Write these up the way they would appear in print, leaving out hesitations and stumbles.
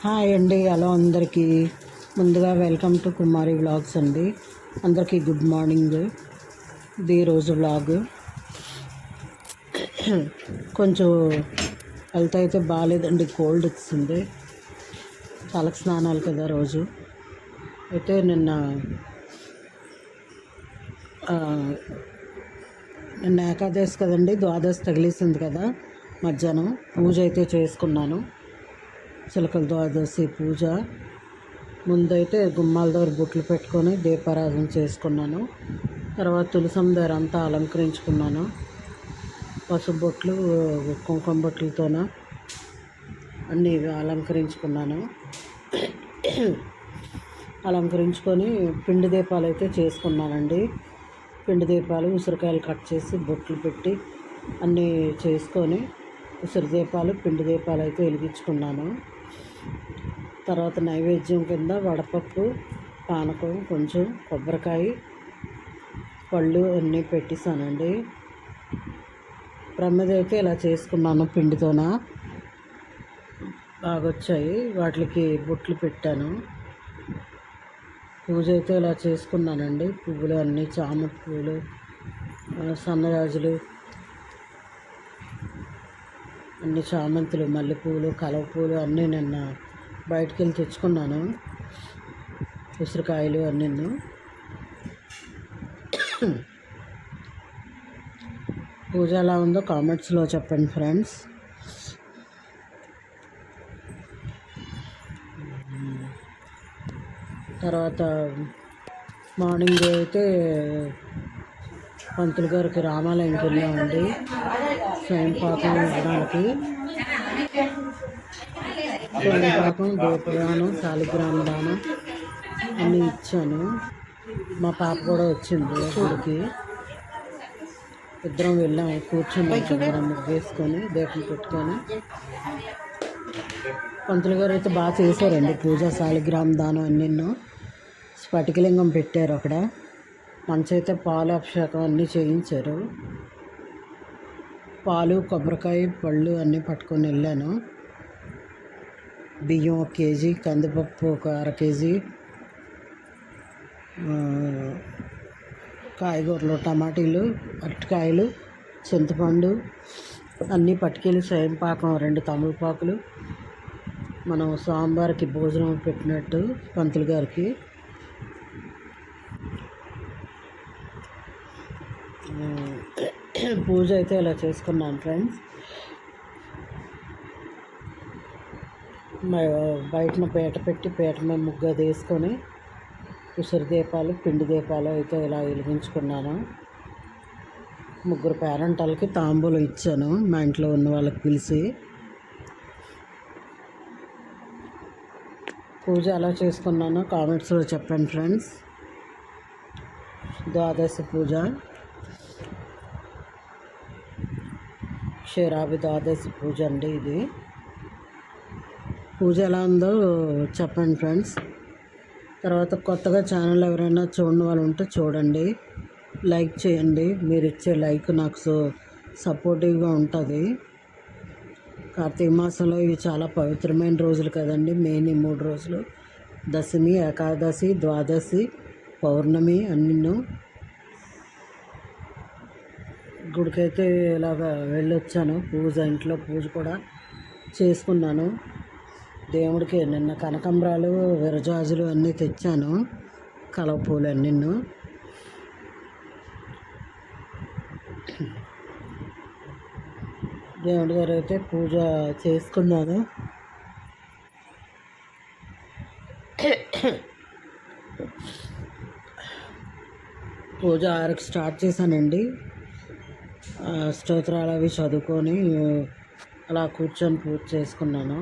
Hi అండి, hello అందరికీ. ముందుగా వెల్కమ్ టు కుమారి వ్లాగ్స్ అండి. అందరికీ గుడ్ మార్నింగ్. ఇది రోజు వ్లాగ్. కొంచెం హెల్త్ అయితే బాగాలేదండి, కోల్డ్ వచ్చింది. తలకు స్నానాలు కదా రోజు. అయితే నిన్న ఏకాదశి కదండి, ద్వాదశి తగిలేసింది కదా. మధ్యాహ్నం పూజ అయితే చేసుకున్నాను. చిలకల ద్వాదశి పూజ ముందైతే గుమ్మాల దగ్గర బొట్లు పెట్టుకొని దీపారాధన చేసుకున్నాను. తర్వాత తులసం దగ్గర అంతా అలంకరించుకున్నాను. పసుపు బొట్లు, కుంకుమ బొట్లతోన అన్నీ అలంకరించుకున్నాను. అలంకరించుకొని పిండి దీపాలు అయితే చేసుకున్నానండి. పిండి దీపాలు, ఉసిరికాయలు కట్ చేసి బొట్లు పెట్టి అన్నీ చేసుకొని ఉసిరి దీపాలు, పిండి దీపాలు అయితే వెలిగించుకున్నాను. తర్వాత నైవేద్యం కింద వడపప్పు, పానకం, కొంచెం కొబ్బరికాయ, పళ్ళు అన్నీ పెట్టేశానండి. ప్రమిద అయితే ఇలా చేసుకున్నాను, పిండితోన బాగా వచ్చాయి. వాటికి బొట్లు పెట్టాను. పూజ అయితే ఇలా చేసుకున్నానండి. పువ్వులు అన్నీ, చామంతి పువ్వులు, సన్నజాజులు, అన్ని చామంతులు, మల్లెపూలు, కలవ పూలు అన్నీ నిన్న బయటికి వెళ్ళి తెచ్చుకున్నాను. ఉసిరికాయలు అన్నీ. పూజ ఎలా ఉందో కామెంట్స్లో చెప్పండి ఫ్రెండ్స్. తర్వాత మార్నింగ్ అయితే పంతులు గారికి రామాలయంకి వెళ్ళామండి, స్వయంపాకం ఇవ్వడానికి. స్వయంపాకం, దీపదానం, శాలిగ్రామ దానం అన్నీ ఇచ్చాను. మా పాప కూడా వచ్చింది గుడికి. ఇద్దరం వెళ్ళాము, కూర్చుని ముగ్గేసుకొని దీపం పెట్టుకొని. పంతులు గారు అయితే బాగా చేశారండి పూజ. శాలిగ్రామ దానం అన్నీ, స్ఫటికలింగం పెట్టారు అక్కడ. మంచి అయితే పాలు అభిషేకం అన్నీ చేయించారు. పాలు, కొబ్బరికాయ, పళ్ళు అన్నీ పట్టుకొని వెళ్ళాను. బియ్యం 1 కేజీ, కందిపప్పు ఒక 1/2 కేజీ, కాయగూరలు, టమాటీలు, అరటికాయలు, చింతపండు అన్నీ పట్టుకెళ్ళి స్వయంపాకం 2 తమలపాకులు, మనం స్వామివారికి భోజనం పెట్టినట్టు పంతులు గారికి. పూజ అయితే ఇలా చేసుకున్నాను ఫ్రెండ్స్. బయటన పీట పెట్టి పీట మీద ముగ్గు అది వేసుకొని ఉసిరి దీపాలు, పిండి దీపాలు అయితే ఇలా వెలిగించుకున్నాను. 3 పేరెంటాలకి తాంబూలం ఇచ్చాను, మా ఇంట్లో ఉన్న వాళ్ళకి పిలిచి. పూజ ఎలా చేసుకున్నానో కామెంట్స్లో చెప్పండి ఫ్రెండ్స్. ద్వాదశి పూజ, క్షీరాభి ద్వాదశి పూజ అండి ఇది. పూజ ఎలా ఉందో చెప్పండి ఫ్రెండ్స్. తర్వాత కొత్తగా ఛానల్ ఎవరైనా చూడని వాళ్ళు ఉంటే చూడండి, లైక్ చేయండి. మీరు ఇచ్చే లైక్ నాకు సపోర్టివ్గా ఉంటుంది. కార్తీక మాసంలో ఇవి చాలా పవిత్రమైన రోజులు కదండి. మెయిన్ ఈ 3 రోజులు, దశమి, ఏకాదశి, ద్వాదశి, పౌర్ణమి అన్నీ. గుడికైతే ఇలాగా వెళ్ళొచ్చాను. పూజ, ఇంట్లో పూజ కూడా చేసుకున్నాను. దేవుడికి నిన్న కనకాంబరాలు, విరజాజులు అన్నీ తెచ్చాను, కలవ పూలు అన్నీ. దేవుడి గారు అయితే పూజ చేసుకున్నాను. పూజ 6కి స్టార్ట్ చేశానండి. స్తోత్రాలు అవి చదువుకొని అలా కూర్చొని పూజ చేసుకున్నాను.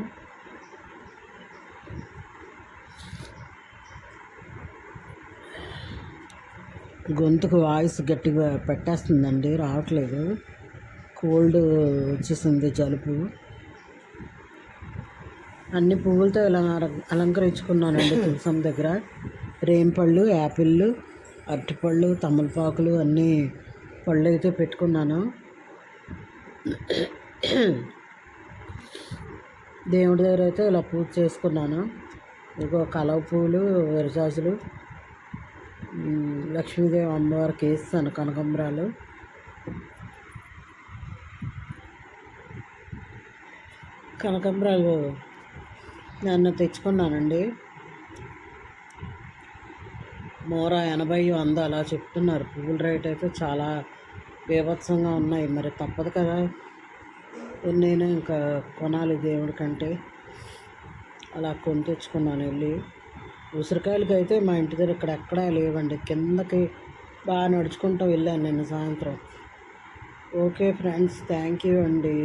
గొంతుకు వాయిస్ గట్టిగా పెట్టేస్తుందండి, రావట్లేదు. కోల్డ్ వచ్చేసింది, జలుబు. అన్ని పువ్వులతో ఇలా అలంకరించుకున్నానండి తులసం దగ్గర. రేంపళ్ళు, యాపిళ్ళు, అరటిపళ్ళు, తమలపాకులు అన్నీ పళ్ళు అయితే పెట్టుకున్నాను. దేవుడి దగ్గర అయితే ఇలా పూజ చేసుకున్నాను. ఇదిగో కలవ పూలు, విరజాజులు, లక్ష్మీదేవి అమ్మవారికి వేస్తాను కనకాంబరాలు. కనకాంబరాలు నన్ను తెచ్చుకున్నానండి. మూర 80, 100 అలా చెప్తున్నారు. పువ్వుల రేట్ అయితే చాలా బీభత్సంగా ఉన్నాయి. మరి తప్పదు కదా, నేను ఇంకా కొనాలి దేవుడికంటే. అలా కొని తెచ్చుకున్నాను వెళ్ళి. ఉసిరికాయలకి అయితే మా ఇంటి దగ్గర ఇక్కడ ఎక్కడా లేవండి. కిందకి బాగా నడుచుకుంటూ వెళ్ళాను నిన్న సాయంత్రం. ఓకే ఫ్రెండ్స్, థ్యాంక్ యూ అండి.